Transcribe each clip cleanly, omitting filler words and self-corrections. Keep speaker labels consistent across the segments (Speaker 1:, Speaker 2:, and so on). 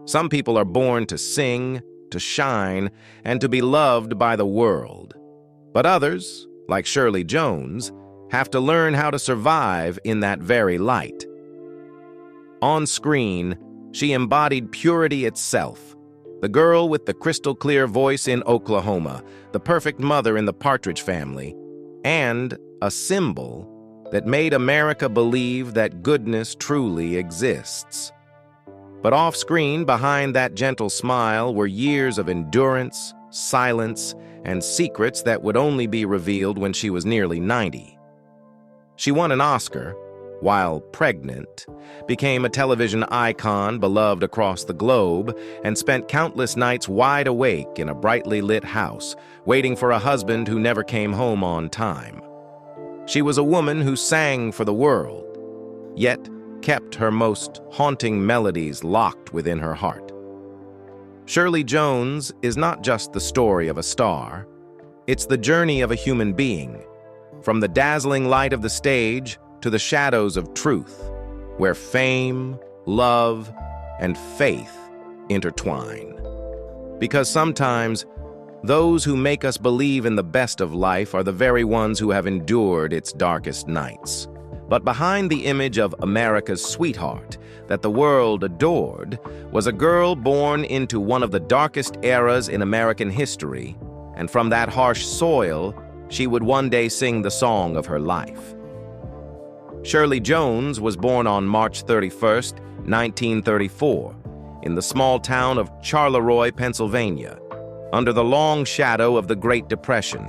Speaker 1: Some people are born to sing, to shine, and to be loved by the world. But others, like Shirley Jones, have to learn how to survive in that very light. On screen, she embodied purity itself, the girl with the crystal-clear voice in Oklahoma, the perfect mother in the Partridge Family, and a symbol that made America believe that goodness truly exists. But off-screen, behind that gentle smile, were years of endurance, silence, and secrets that would only be revealed when she was nearly 90. She won an Oscar, while pregnant, became a television icon beloved across the globe, and spent countless nights wide awake in a brightly lit house, waiting for a husband who never came home on time. She was a woman who sang for the world, yet kept her most haunting melodies locked within her heart. Shirley Jones is not just the story of a star, it's the journey of a human being, from the dazzling light of the stage to the shadows of truth, where fame, love, and faith intertwine. Because sometimes, those who make us believe in the best of life are the very ones who have endured its darkest nights. But behind the image of America's sweetheart that the world adored was a girl born into one of the darkest eras in American history, and from that harsh soil, she would one day sing the song of her life. Shirley Jones was born on March 31st, 1934, in the small town of Charleroi, Pennsylvania, under the long shadow of the Great Depression,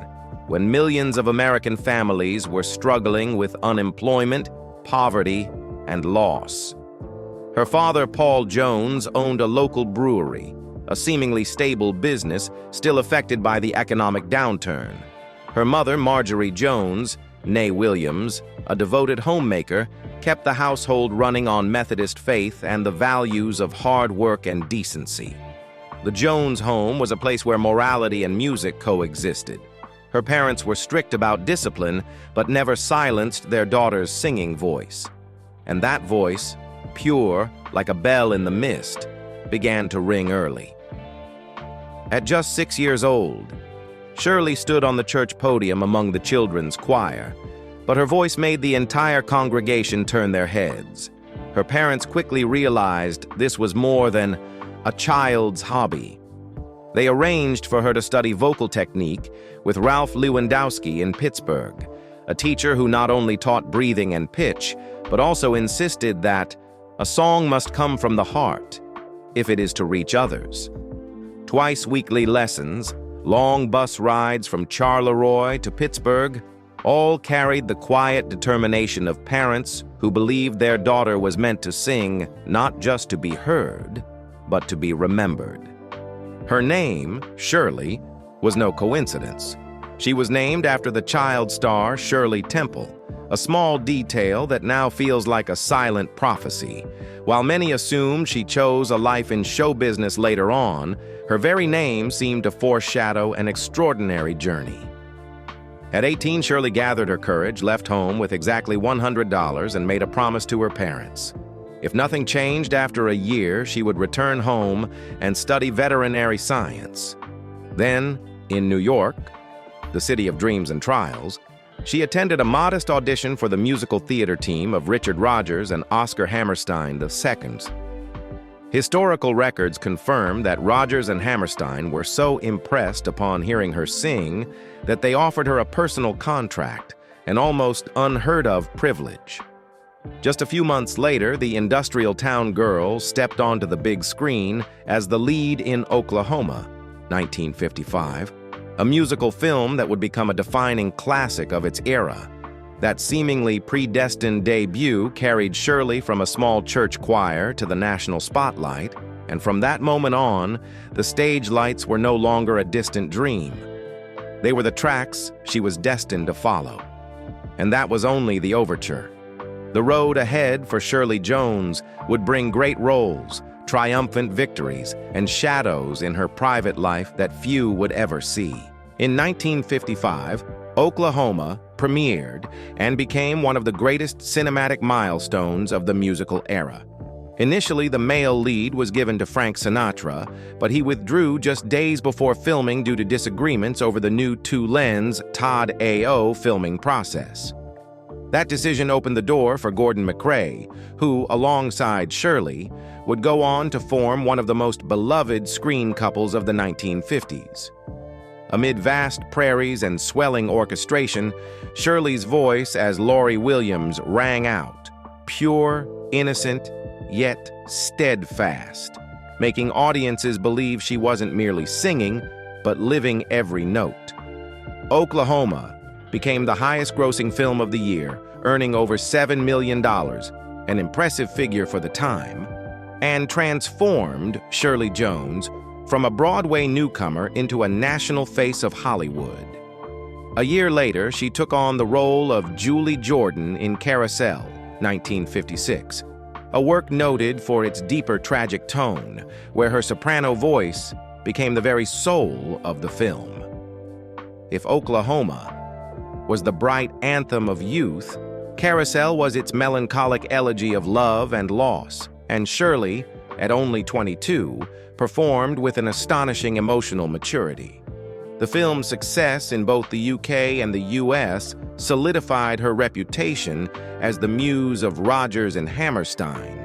Speaker 1: when millions of American families were struggling with unemployment, poverty, and loss. Her father, Paul Jones, owned a local brewery, a seemingly stable business still affected by the economic downturn. Her mother, Marjorie Jones, née Williams, a devoted homemaker, kept the household running on Methodist faith and the values of hard work and decency. The Jones home was a place where morality and music coexisted. Her parents were strict about discipline, but never silenced their daughter's singing voice. And that voice, pure like a bell in the mist, began to ring early. At just 6 years old, Shirley stood on the church podium among the children's choir, but her voice made the entire congregation turn their heads. Her parents quickly realized this was more than a child's hobby. They arranged for her to study vocal technique with Ralph Lewandowski in Pittsburgh, a teacher who not only taught breathing and pitch, but also insisted that a song must come from the heart if it is to reach others. Twice weekly lessons, long bus rides from Charleroi to Pittsburgh, all carried the quiet determination of parents who believed their daughter was meant to sing not just to be heard, but to be remembered. Her name, Shirley, was no coincidence. She was named after the child star Shirley Temple, a small detail that now feels like a silent prophecy. While many assumed she chose a life in show business later on, her very name seemed to foreshadow an extraordinary journey. At 18, Shirley gathered her courage, left home with exactly $100, and made a promise to her parents. If nothing changed after a year, she would return home and study veterinary science. Then, in New York, the city of dreams and trials, she attended a modest audition for the musical theater team of Richard Rodgers and Oscar Hammerstein II. Historical records confirm that Rodgers and Hammerstein were so impressed upon hearing her sing that they offered her a personal contract, an almost unheard-of privilege. Just a few months later, the industrial town girl stepped onto the big screen as the lead in Oklahoma, 1955, a musical film that would become a defining classic of its era. That seemingly predestined debut carried Shirley from a small church choir to the national spotlight, and from that moment on, the stage lights were no longer a distant dream. They were the tracks she was destined to follow. And that was only the overture. The road ahead for Shirley Jones would bring great roles, triumphant victories, and shadows in her private life that few would ever see. In 1955, Oklahoma premiered and became one of the greatest cinematic milestones of the musical era. Initially, the male lead was given to Frank Sinatra, but he withdrew just days before filming due to disagreements over the new two-lens Todd A.O. filming process. That decision opened the door for Gordon MacRae, who, alongside Shirley, would go on to form one of the most beloved screen couples of the 1950s. Amid vast prairies and swelling orchestration, Shirley's voice as Laurie Williams rang out, pure, innocent, yet steadfast, making audiences believe she wasn't merely singing, but living every note. Oklahoma became the highest-grossing film of the year, earning over $7 million, an impressive figure for the time, and transformed Shirley Jones from a Broadway newcomer into a national face of Hollywood. A year later, she took on the role of Julie Jordan in Carousel, 1956, a work noted for its deeper tragic tone, where her soprano voice became the very soul of the film. If Oklahoma was the bright anthem of youth, Carousel was its melancholic elegy of love and loss, and Shirley, at only 22, performed with an astonishing emotional maturity. The film's success in both the UK and the US solidified her reputation as the muse of Rodgers and Hammerstein.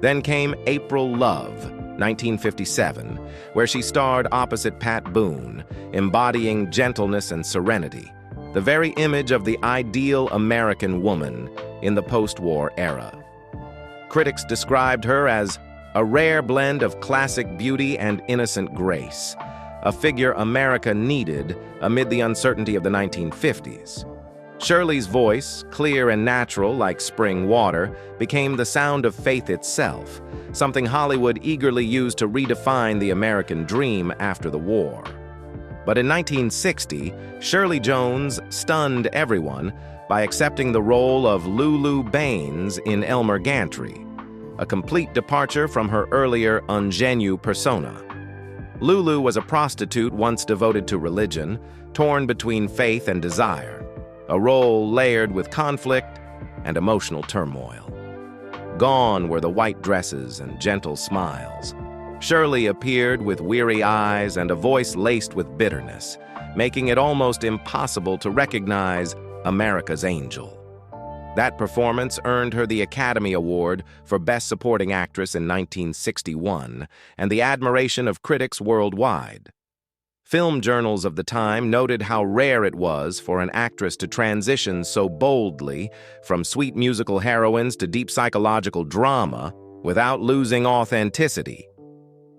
Speaker 1: Then came April Love, 1957, where she starred opposite Pat Boone, embodying gentleness and serenity, the very image of the ideal American woman in the post-war era. Critics described her as a rare blend of classic beauty and innocent grace, a figure America needed amid the uncertainty of the 1950s. Shirley's voice, clear and natural like spring water, became the sound of faith itself, something Hollywood eagerly used to redefine the American dream after the war. But in 1960, Shirley Jones stunned everyone by accepting the role of Lulu Baines in Elmer Gantry, a complete departure from her earlier ingenue persona. Lulu was a prostitute once devoted to religion, torn between faith and desire, a role layered with conflict and emotional turmoil. Gone were the white dresses and gentle smiles. Shirley appeared with weary eyes and a voice laced with bitterness, making it almost impossible to recognize America's angel. That performance earned her the Academy Award for Best Supporting Actress in 1961 and the admiration of critics worldwide. Film journals of the time noted how rare it was for an actress to transition so boldly from sweet musical heroines to deep psychological drama without losing authenticity.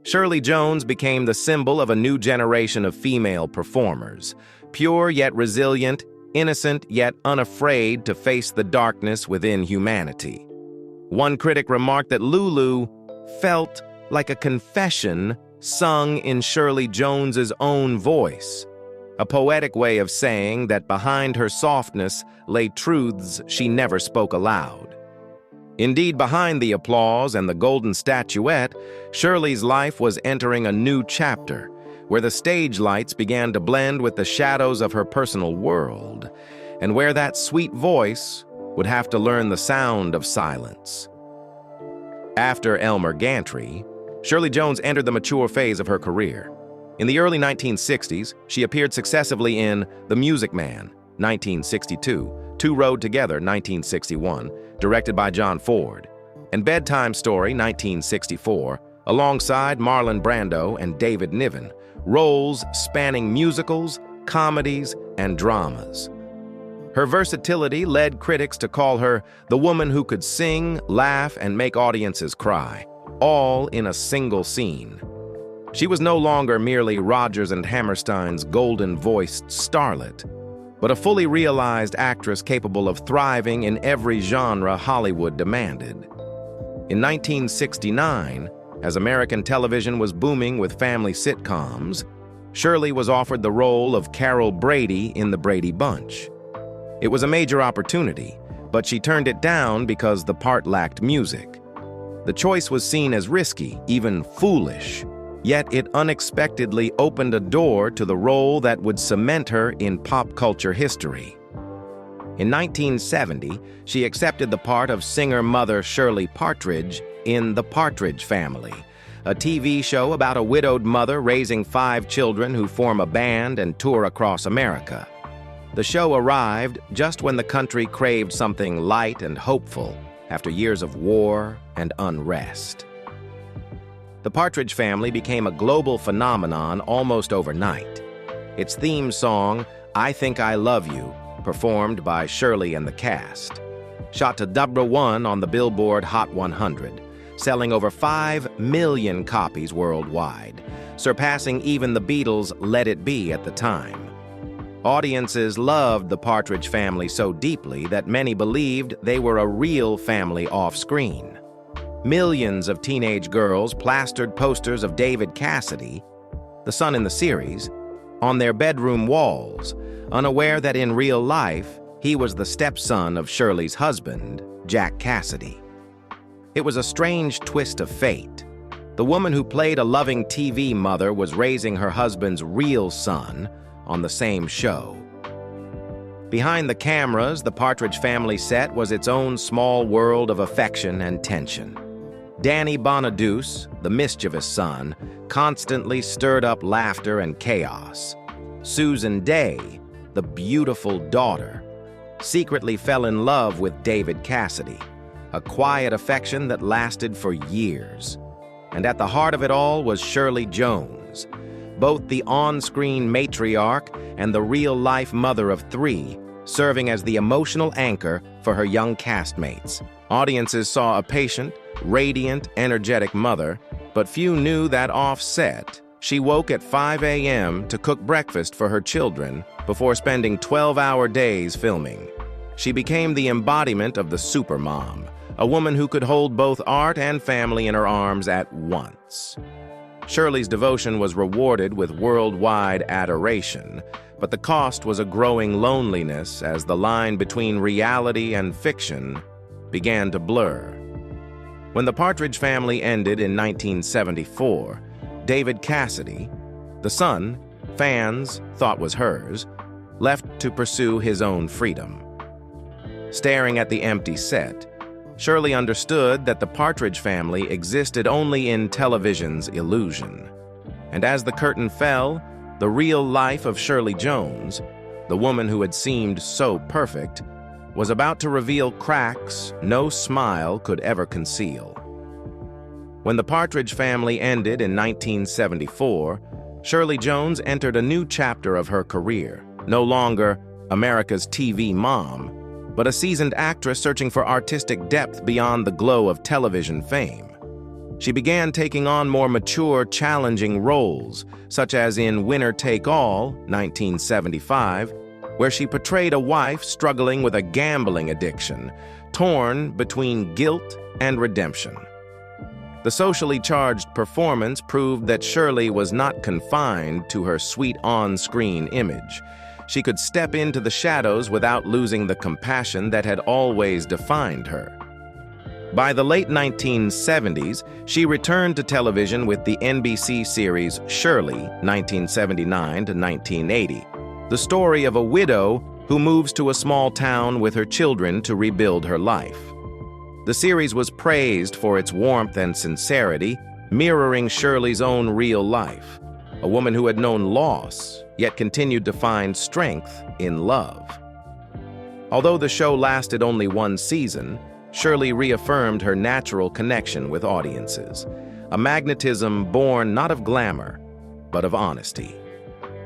Speaker 1: Shirley Jones became the symbol of a new generation of female performers, pure yet resilient, innocent yet unafraid to face the darkness within humanity. One critic remarked that Lulu felt like a confession sung in Shirley Jones's own voice, a poetic way of saying that behind her softness lay truths she never spoke aloud. Indeed, behind the applause and the golden statuette, Shirley's life was entering a new chapter, where the stage lights began to blend with the shadows of her personal world, and where that sweet voice would have to learn the sound of silence. After Elmer Gantry, Shirley Jones entered the mature phase of her career. In the early 1960s, she appeared successively in The Music Man, 1962, Two Rode Together, 1961, directed by John Ford, and Bedtime Story, 1964, alongside Marlon Brando and David Niven, roles spanning musicals, comedies, and dramas. Her versatility led critics to call her the woman who could sing, laugh, and make audiences cry, all in a single scene. She was no longer merely Rodgers and Hammerstein's golden-voiced starlet, but a fully realized actress capable of thriving in every genre Hollywood demanded. In 1969, as American television was booming with family sitcoms, Shirley was offered the role of Carol Brady in The Brady Bunch. It was a major opportunity, but she turned it down because the part lacked music. The choice was seen as risky, even foolish, yet it unexpectedly opened a door to the role that would cement her in pop culture history. In 1970, she accepted the part of singer-mother Shirley Partridge in The Partridge Family, a TV show about a widowed mother raising 5 children who form a band and tour across America. The show arrived just when the country craved something light and hopeful after years of war and unrest. The Partridge Family became a global phenomenon almost overnight. Its theme song, "I Think I Love You," performed by Shirley and the cast, shot to #1 on the Billboard Hot 100, selling over 5 million copies worldwide, surpassing even the Beatles' Let It Be at the time. Audiences loved the Partridge Family so deeply that many believed they were a real family off-screen. Millions of teenage girls plastered posters of David Cassidy, the son in the series, on their bedroom walls, unaware that in real life, he was the stepson of Shirley's husband, Jack Cassidy. It was a strange twist of fate. The woman who played a loving TV mother was raising her husband's real son on the same show. Behind the cameras, the Partridge Family set was its own small world of affection and tension. Danny Bonaduce, the mischievous son, constantly stirred up laughter and chaos. Susan Day, the beautiful daughter, secretly fell in love with David Cassidy, a quiet affection that lasted for years. And at the heart of it all was Shirley Jones, both the on-screen matriarch and the real-life mother of 3, serving as the emotional anchor for her young castmates. Audiences saw a patient, radiant, energetic mother, but few knew that off-set, she woke at 5 a.m. to cook breakfast for her children before spending 12-hour days filming. She became the embodiment of the supermom, a woman who could hold both art and family in her arms at once. Shirley's devotion was rewarded with worldwide adoration, but the cost was a growing loneliness as the line between reality and fiction began to blur. When the Partridge Family ended in 1974, David Cassidy, the son fans thought was hers, left to pursue his own freedom. Staring at the empty set, Shirley understood that the Partridge Family existed only in television's illusion. And as the curtain fell, the real life of Shirley Jones, the woman who had seemed so perfect, was about to reveal cracks no smile could ever conceal. When the Partridge Family ended in 1974, Shirley Jones entered a new chapter of her career, no longer America's TV mom, but a seasoned actress searching for artistic depth beyond the glow of television fame. She began taking on more mature, challenging roles, such as in Winner Take All, 1975, where she portrayed a wife struggling with a gambling addiction, torn between guilt and redemption. The socially charged performance proved that Shirley was not confined to her sweet on-screen image. She could step into the shadows without losing the compassion that had always defined her. By the late 1970s, she returned to television with the NBC series Shirley, 1979 to 1980, the story of a widow who moves to a small town with her children to rebuild her life. The series was praised for its warmth and sincerity, mirroring Shirley's own real life, a woman who had known loss, yet continued to find strength in love. Although the show lasted only 1 season, Shirley reaffirmed her natural connection with audiences, a magnetism born not of glamour, but of honesty.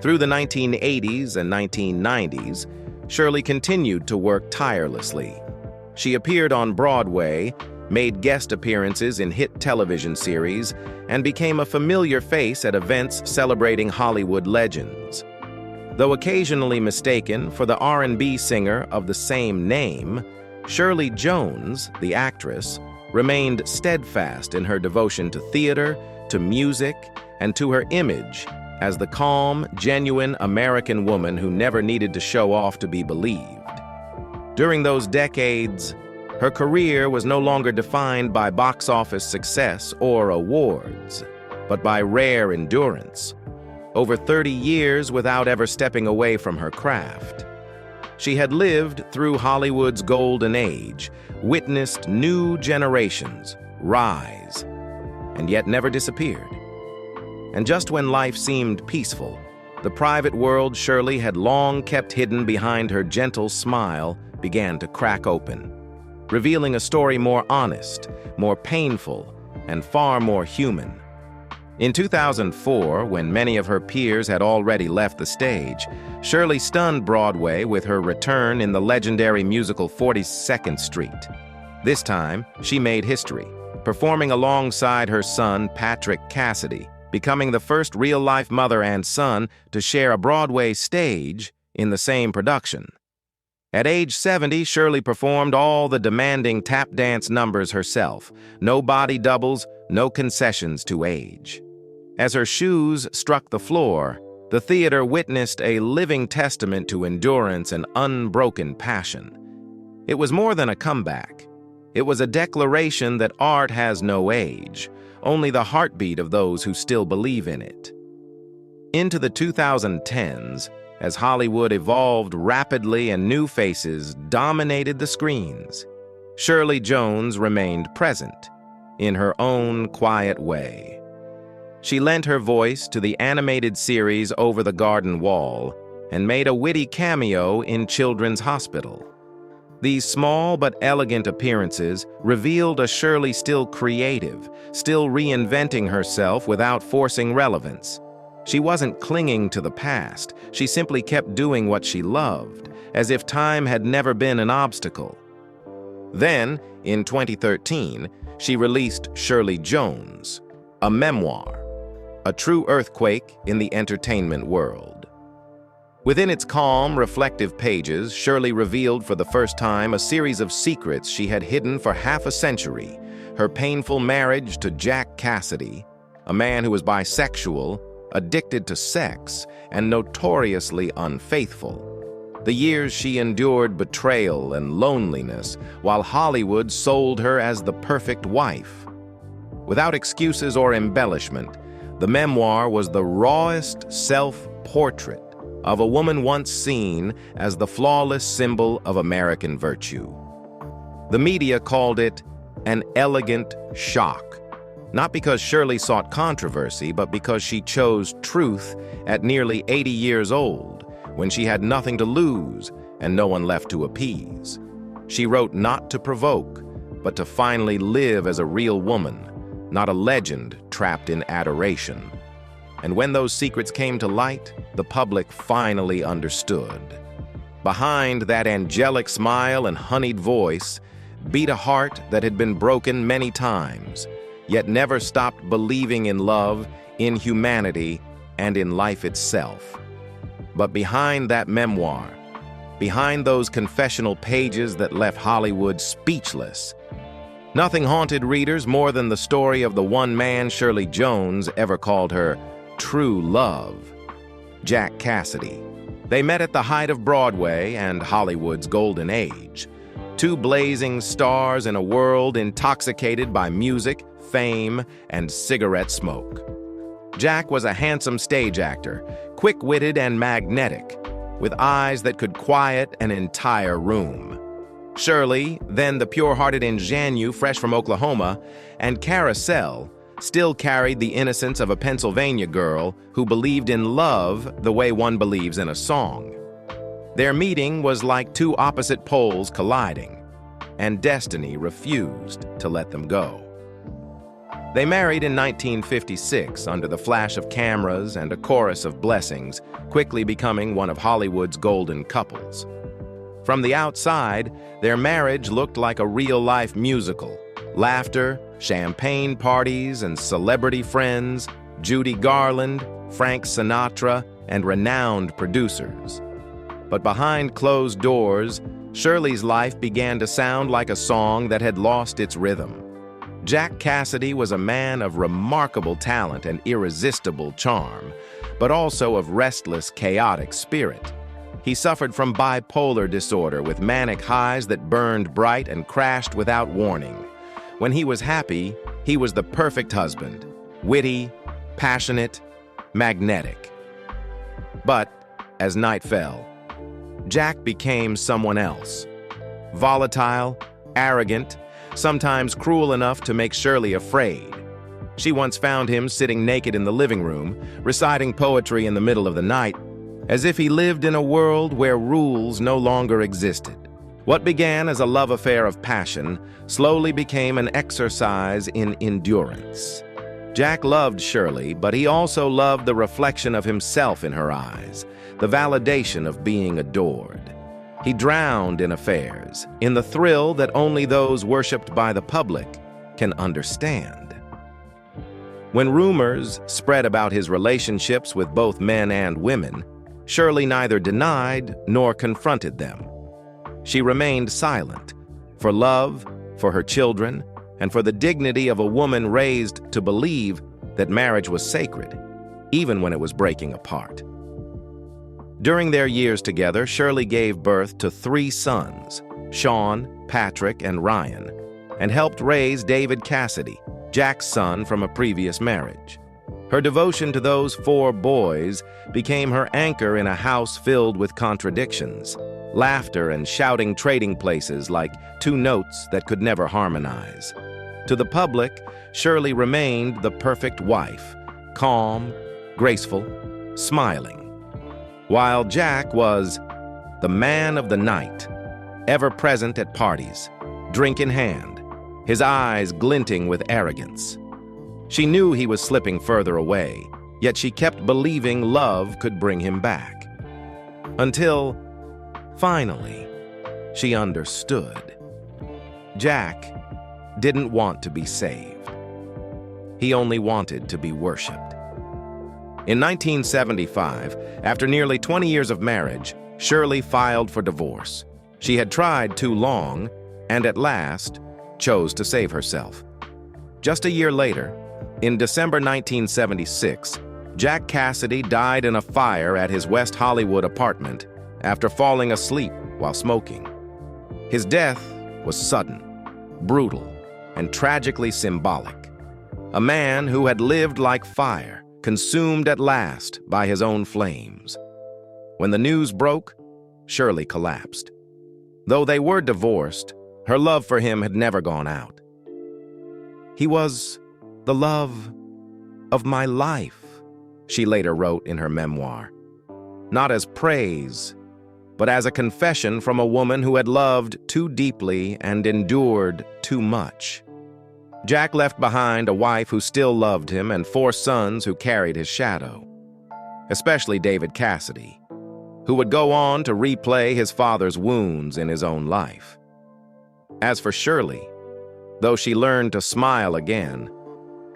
Speaker 1: Through the 1980s and 1990s, Shirley continued to work tirelessly. She appeared on Broadway, made guest appearances in hit television series, and became a familiar face at events celebrating Hollywood legends. Though occasionally mistaken for the R&B singer of the same name, Shirley Jones, the actress, remained steadfast in her devotion to theater, to music, and to her image as the calm, genuine American woman who never needed to show off to be believed. During those decades, her career was no longer defined by box office success or awards, but by rare endurance, over 30 years without ever stepping away from her craft. She had lived through Hollywood's golden age, witnessed new generations rise, and yet never disappeared. And just when life seemed peaceful, the private world Shirley had long kept hidden behind her gentle smile began to crack open, revealing a story more honest, more painful, and far more human. In 2004, when many of her peers had already left the stage, Shirley stunned Broadway with her return in the legendary musical 42nd Street. This time, she made history, performing alongside her son, Patrick Cassidy, becoming the first real-life mother and son to share a Broadway stage in the same production. At age 70, Shirley performed all the demanding tap dance numbers herself. No body doubles, no concessions to age. As her shoes struck the floor, the theater witnessed a living testament to endurance and unbroken passion. It was more than a comeback. It was a declaration that art has no age, only the heartbeat of those who still believe in it. Into the 2010s, as Hollywood evolved rapidly and new faces dominated the screens, Shirley Jones remained present, in her own quiet way. She lent her voice to the animated series Over the Garden Wall and made a witty cameo in Children's Hospital. These small but elegant appearances revealed a Shirley still creative, still reinventing herself without forcing relevance. She wasn't clinging to the past, she simply kept doing what she loved, as if time had never been an obstacle. Then, in 2013, she released Shirley Jones, a memoir, a true earthquake in the entertainment world. Within its calm, reflective pages, Shirley revealed for the first time a series of secrets she had hidden for half a century: her painful marriage to Jack Cassidy, a man who was bisexual, addicted to sex, and notoriously unfaithful. The years she endured betrayal and loneliness, while Hollywood sold her as the perfect wife. Without excuses or embellishment, the memoir was the rawest self-portrait of a woman once seen as the flawless symbol of American virtue. The media called it an elegant shock, not because Shirley sought controversy, but because she chose truth at nearly 80 years old, when she had nothing to lose and no one left to appease. She wrote not to provoke, but to finally live as a real woman, not a legend trapped in adoration. And when those secrets came to light, the public finally understood. Behind that angelic smile and honeyed voice beat a heart that had been broken many times, yet never stopped believing in love, in humanity, and in life itself. But behind that memoir, behind those confessional pages that left Hollywood speechless, nothing haunted readers more than the story of the one man Shirley Jones ever called her true love, Jack Cassidy. They met at the height of Broadway and Hollywood's golden age, two blazing stars in a world intoxicated by music, fame, and cigarette smoke. Jack was a handsome stage actor, quick-witted and magnetic, with eyes that could quiet an entire room. Shirley, then the pure-hearted ingenue fresh from Oklahoma, and Carousel still carried the innocence of a Pennsylvania girl who believed in love the way one believes in a song. Their meeting was like two opposite poles colliding, and destiny refused to let them go. They married in 1956 under the flash of cameras and a chorus of blessings, quickly becoming one of Hollywood's golden couples. From the outside, their marriage looked like a real-life musical. Laughter, champagne parties, and celebrity friends, Judy Garland, Frank Sinatra, and renowned producers. But behind closed doors, Shirley's life began to sound like a song that had lost its rhythm. Jack Cassidy was a man of remarkable talent and irresistible charm, but also of restless, chaotic spirit. He suffered from bipolar disorder with manic highs that burned bright and crashed without warning. When he was happy, he was the perfect husband, witty, passionate, magnetic. But as night fell, Jack became someone else. Volatile, arrogant, sometimes cruel enough to make Shirley afraid. She once found him sitting naked in the living room, reciting poetry in the middle of the night, as if he lived in a world where rules no longer existed. What began as a love affair of passion slowly became an exercise in endurance. Jack loved Shirley, but he also loved the reflection of himself in her eyes, the validation of being adored. He drowned in affairs, in the thrill that only those worshipped by the public can understand. When rumors spread about his relationships with both men and women, Shirley neither denied nor confronted them. She remained silent, for love, for her children, and for the dignity of a woman raised to believe that marriage was sacred, even when it was breaking apart. During their years together, Shirley gave birth to 3 sons, Sean, Patrick, and Ryan, and helped raise David Cassidy, Jack's son from a previous marriage. Her devotion to those 4 boys became her anchor in a house filled with contradictions, laughter and shouting trading places like 2 notes that could never harmonize. To the public, Shirley remained the perfect wife, calm, graceful, smiling. While Jack was the man of the night, ever present at parties, drink in hand, his eyes glinting with arrogance. She knew he was slipping further away, yet she kept believing love could bring him back. Until, finally, she understood. Jack didn't want to be saved. He only wanted to be worshipped. In 1975, after nearly 20 years of marriage, Shirley filed for divorce. She had tried too long, and at last, chose to save herself. Just a year later, in December 1976, Jack Cassidy died in a fire at his West Hollywood apartment after falling asleep while smoking. His death was sudden, brutal, and tragically symbolic. A man who had lived like fire, consumed at last by his own flames. When the news broke, Shirley collapsed. Though they were divorced, her love for him had never gone out. "He was the love of my life," she later wrote in her memoir. Not as praise, but as a confession from a woman who had loved too deeply and endured too much. Jack left behind a wife who still loved him and 4 sons who carried his shadow, especially David Cassidy, who would go on to replay his father's wounds in his own life. As for Shirley, though she learned to smile again,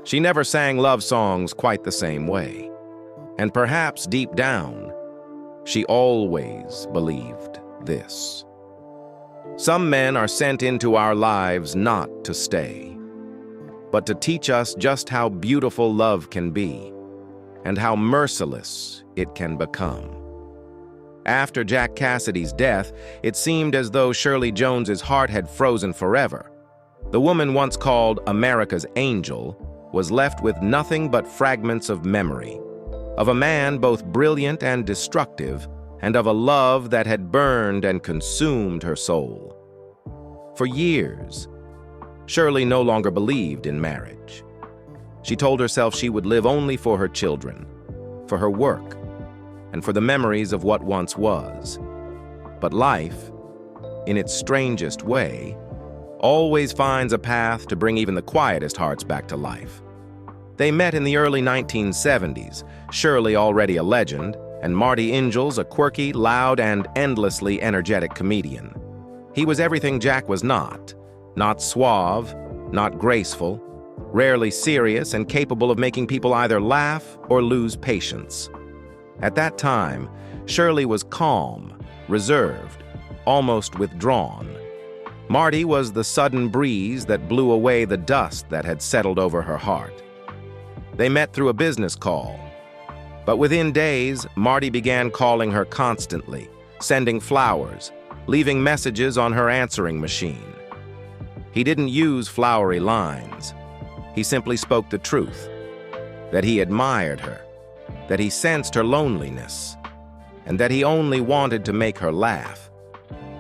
Speaker 1: she never sang love songs quite the same way. And perhaps deep down, she always believed this. Some men are sent into our lives not to stay, but to teach us just how beautiful love can be and how merciless it can become. After Jack Cassidy's death, it seemed as though Shirley Jones's heart had frozen forever. The woman once called America's angel was left with nothing but fragments of memory, of a man both brilliant and destructive, and of a love that had burned and consumed her soul. For years, Shirley no longer believed in marriage. She told herself she would live only for her children, for her work, and for the memories of what once was. But life, in its strangest way, always finds a path to bring even the quietest hearts back to life. They met in the early 1970s, Shirley already a legend, and Marty Ingalls a quirky, loud, and endlessly energetic comedian. He was everything Jack was not suave, not graceful, rarely serious, and capable of making people either laugh or lose patience. At that time, Shirley was calm, reserved, almost withdrawn. Marty was the sudden breeze that blew away the dust that had settled over her heart. They met through a business call, but within days, Marty began calling her constantly, sending flowers, leaving messages on her answering machine. He didn't use flowery lines. He simply spoke the truth, that he admired her, that he sensed her loneliness, and that he only wanted to make her laugh.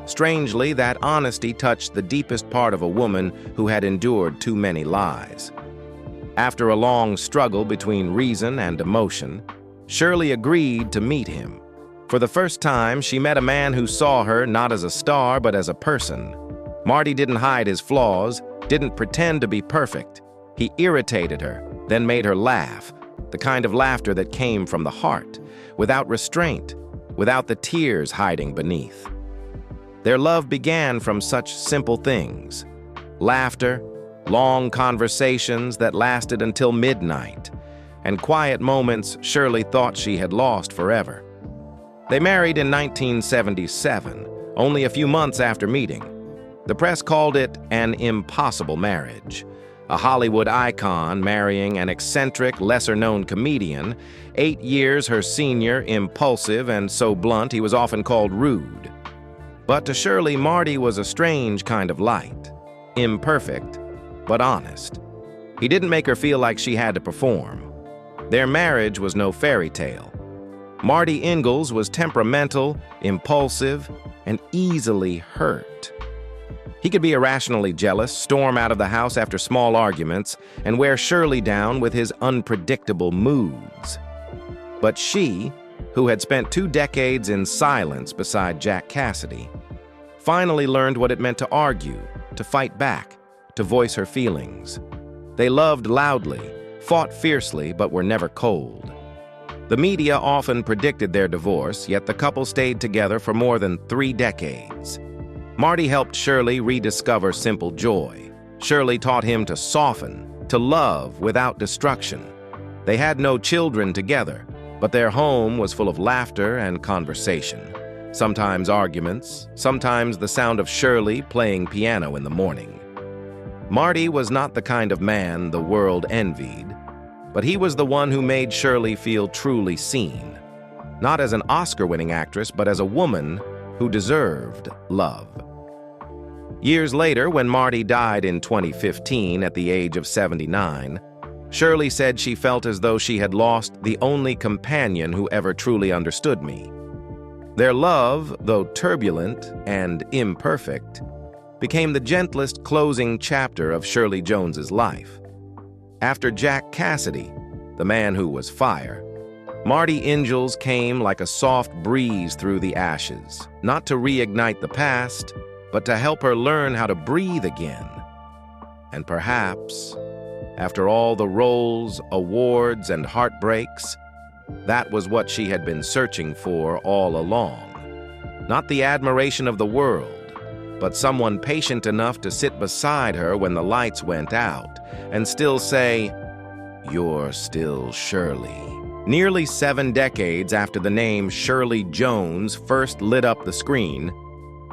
Speaker 1: Strangely, that honesty touched the deepest part of a woman who had endured too many lies. After a long struggle between reason and emotion, Shirley agreed to meet him. For the first time, she met a man who saw her not as a star, but as a person. Marty didn't hide his flaws, didn't pretend to be perfect. He irritated her, then made her laugh, the kind of laughter that came from the heart, without restraint, without the tears hiding beneath. Their love began from such simple things: laughter, long conversations that lasted until midnight, and quiet moments Shirley thought she had lost forever. They married in 1977, only a few months after meeting. The press called it an impossible marriage. A Hollywood icon marrying an eccentric, lesser-known comedian, 8 years her senior, impulsive, and so blunt he was often called rude. But to Shirley, Marty was a strange kind of light. Imperfect, but honest. He didn't make her feel like she had to perform. Their marriage was no fairy tale. Marty Ingalls was temperamental, impulsive, and easily hurt. He could be irrationally jealous, storm out of the house after small arguments, and wear Shirley down with his unpredictable moods. But she, who had spent 2 decades in silence beside Jack Cassidy, finally learned what it meant to argue, to fight back, to voice her feelings. They loved loudly, fought fiercely, but were never cold. The media often predicted their divorce, yet the couple stayed together for more than 3 decades. Marty helped Shirley rediscover simple joy. Shirley taught him to soften, to love without destruction. They had no children together, but their home was full of laughter and conversation. Sometimes arguments, sometimes the sound of Shirley playing piano in the morning. Marty was not the kind of man the world envied, but he was the one who made Shirley feel truly seen. Not as an Oscar-winning actress, but as a woman who deserved love. Years later, when Marty died in 2015 at the age of 79, Shirley said she felt as though she had lost the only companion who ever truly understood me. Their love, though turbulent and imperfect, became the gentlest closing chapter of Shirley Jones's life. After Jack Cassidy, the man who was fire, Marty Ingalls came like a soft breeze through the ashes, not to reignite the past, but to help her learn how to breathe again. And perhaps, after all the roles, awards, and heartbreaks, that was what she had been searching for all along. Not the admiration of the world, but someone patient enough to sit beside her when the lights went out and still say, "You're still Shirley." Nearly 7 decades after the name Shirley Jones first lit up the screen,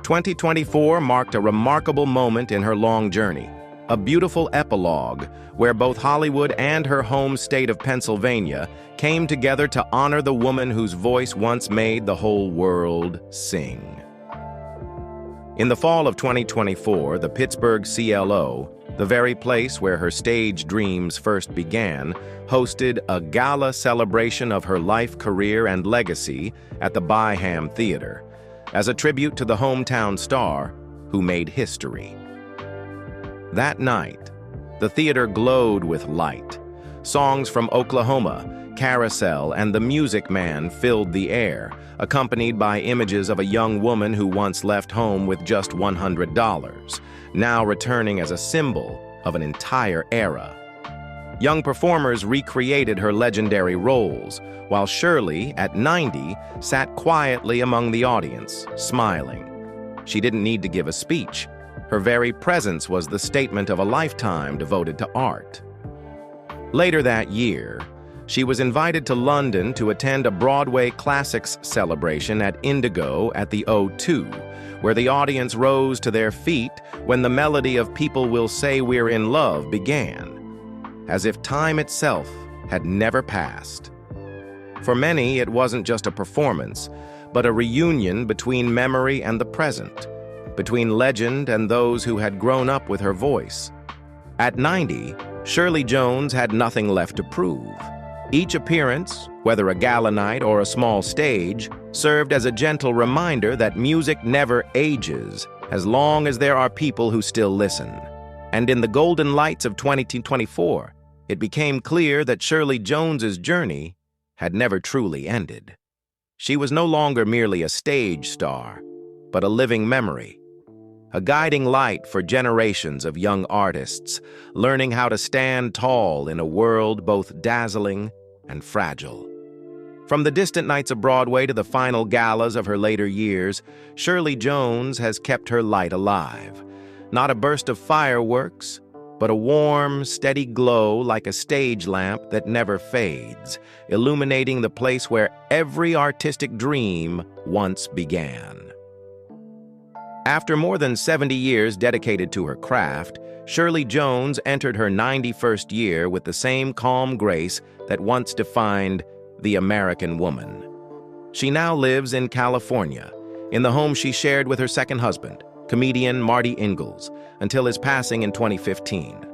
Speaker 1: 2024 marked a remarkable moment in her long journey, a beautiful epilogue where both Hollywood and her home state of Pennsylvania came together to honor the woman whose voice once made the whole world sing. In the fall of 2024, the Pittsburgh CLO, the very place where her stage dreams first began, hosted a gala celebration of her life, career, and legacy at the Byham Theater, as a tribute to the hometown star who made history. That night, the theater glowed with light. Songs from Oklahoma, Carousel, and The Music Man filled the air, accompanied by images of a young woman who once left home with just $100, now returning as a symbol of an entire era. Young performers recreated her legendary roles, while Shirley, at 90, sat quietly among the audience, smiling. She didn't need to give a speech. Her very presence was the statement of a lifetime devoted to art. Later that year, she was invited to London to attend a Broadway Classics celebration at Indigo at the O2, where the audience rose to their feet when the melody of "People Will Say We're in Love" began, as if time itself had never passed. For many, it wasn't just a performance, but a reunion between memory and the present, between legend and those who had grown up with her voice. At 90, Shirley Jones had nothing left to prove. Each appearance, whether a gala night or a small stage, served as a gentle reminder that music never ages as long as there are people who still listen. And in the golden lights of 2024, it became clear that Shirley Jones's journey had never truly ended. She was no longer merely a stage star, but a living memory, a guiding light for generations of young artists, learning how to stand tall in a world both dazzling and fragile. From the distant nights of Broadway to the final galas of her later years, Shirley Jones has kept her light alive. Not a burst of fireworks, but a warm, steady glow like a stage lamp that never fades, illuminating the place where every artistic dream once began. After more than 70 years dedicated to her craft, Shirley Jones entered her 91st year with the same calm grace that once defined the American woman. She now lives in California, in the home she shared with her second husband, comedian Marty, until his passing in 2015.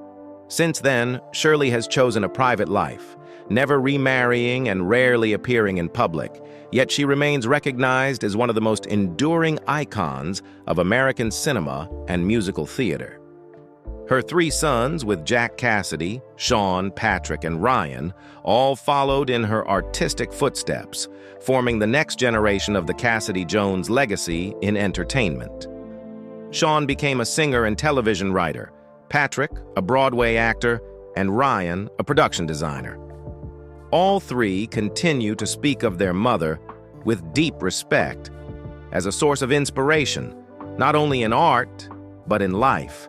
Speaker 1: Since then, Shirley has chosen a private life, never remarrying and rarely appearing in public, yet she remains recognized as one of the most enduring icons of American cinema and musical theater. Her three sons, with Jack Cassidy, Sean, Patrick, and Ryan, all followed in her artistic footsteps, forming the next generation of the Cassidy Jones legacy in entertainment. Sean became a singer and television writer, Patrick, a Broadway actor, and Ryan, a production designer. All three continue to speak of their mother with deep respect as a source of inspiration, not only in art, but in life.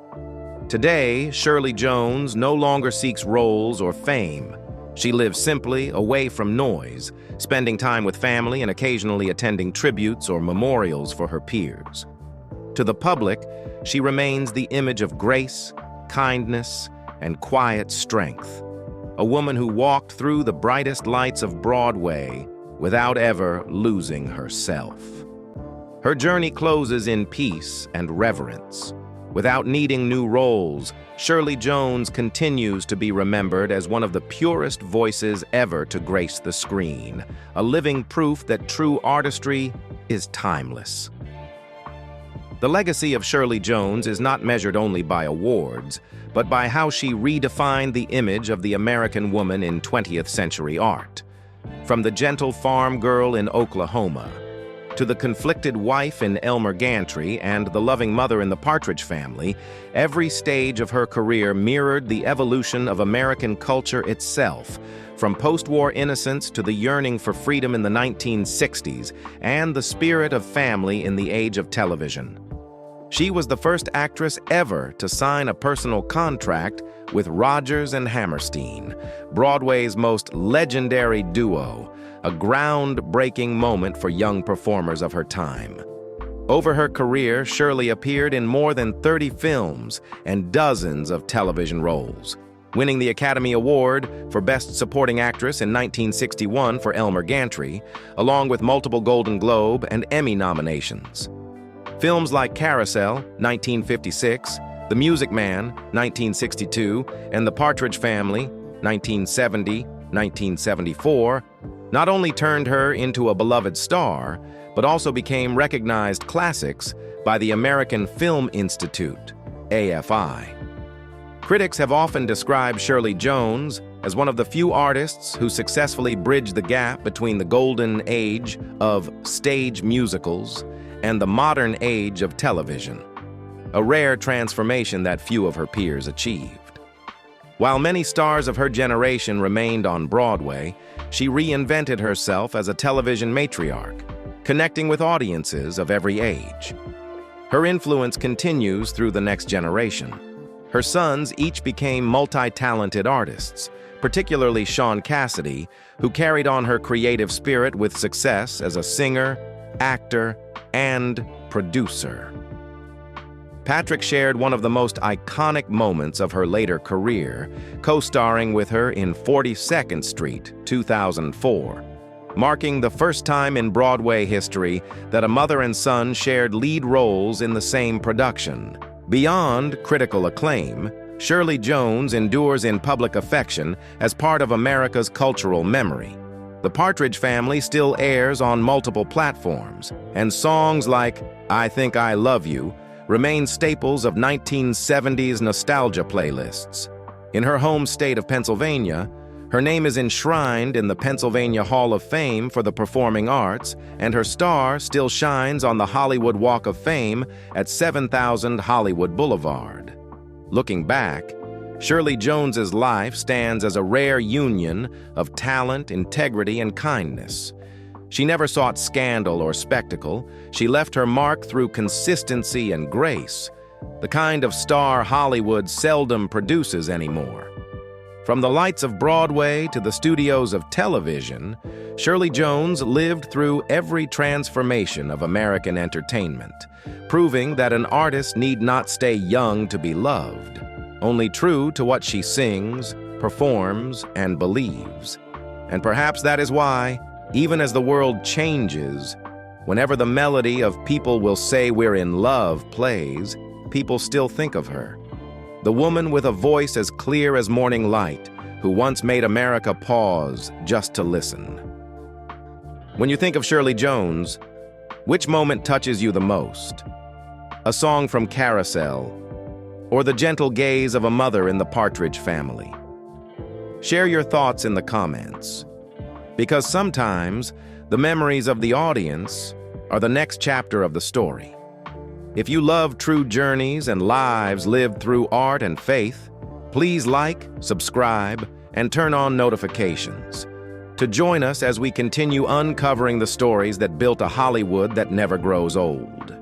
Speaker 1: Today, Shirley Jones no longer seeks roles or fame. She lives simply, away from noise, spending time with family and occasionally attending tributes or memorials for her peers. To the public, she remains the image of grace, kindness, and quiet strength. A woman who walked through the brightest lights of Broadway without ever losing herself. Her journey closes in peace and reverence. Without needing new roles, Shirley Jones continues to be remembered as one of the purest voices ever to grace the screen, a living proof that true artistry is timeless. The legacy of Shirley Jones is not measured only by awards, but by how she redefined the image of the American woman in 20th century art. From the gentle farm girl in Oklahoma, to the conflicted wife in Elmer Gantry and the loving mother in the Partridge Family, every stage of her career mirrored the evolution of American culture itself, from post-war innocence to the yearning for freedom in the 1960s and the spirit of family in the age of television. She was the first actress ever to sign a personal contract with Rodgers and Hammerstein, Broadway's most legendary duo, a groundbreaking moment for young performers of her time. Over her career, Shirley appeared in more than 30 films and dozens of television roles, winning the Academy Award for Best Supporting Actress in 1961 for Elmer Gantry, along with multiple Golden Globe and Emmy nominations. Films like Carousel, 1956, The Music Man, 1962, and The Partridge Family, 1970, 1974, not only turned her into a beloved star, but also became recognized classics by the American Film Institute, AFI. Critics have often described Shirley Jones as one of the few artists who successfully bridged the gap between the golden age of stage musicals and the modern age of television, a rare transformation that few of her peers achieved. While many stars of her generation remained on Broadway, she reinvented herself as a television matriarch, connecting with audiences of every age. Her influence continues through the next generation. Her sons each became multi-talented artists, particularly Sean Cassidy, who carried on her creative spirit with success as a singer, actor, and producer. Patrick shared one of the most iconic moments of her later career, co-starring with her in 42nd Street, 2004, marking the first time in Broadway history that a mother and son shared lead roles in the same production. Beyond critical acclaim, Shirley Jones endures in public affection as part of America's cultural memory. The Partridge Family still airs on multiple platforms, and songs like I Think I Love You remain staples of 1970s nostalgia playlists. In her home state of Pennsylvania, her name is enshrined in the Pennsylvania Hall of Fame for the Performing Arts, and her star still shines on the Hollywood Walk of Fame at 7000 Hollywood Boulevard. Looking back, Shirley Jones's life stands as a rare union of talent, integrity, and kindness. She never sought scandal or spectacle. She left her mark through consistency and grace, the kind of star Hollywood seldom produces anymore. From the lights of Broadway to the studios of television, Shirley Jones lived through every transformation of American entertainment, proving that an artist need not stay young to be loved, only true to what she sings, performs, and believes. And perhaps that is why, even as the world changes, whenever the melody of People Will Say We're in Love plays, people still think of her. The woman with a voice as clear as morning light, who once made America pause just to listen. When you think of Shirley Jones, which moment touches you the most? A song from Carousel, or the gentle gaze of a mother in the Partridge Family? Share your thoughts in the comments, because sometimes the memories of the audience are the next chapter of the story. If you love true journeys and lives lived through art and faith, please like, subscribe, and turn on notifications to join us as we continue uncovering the stories that built a Hollywood that never grows old.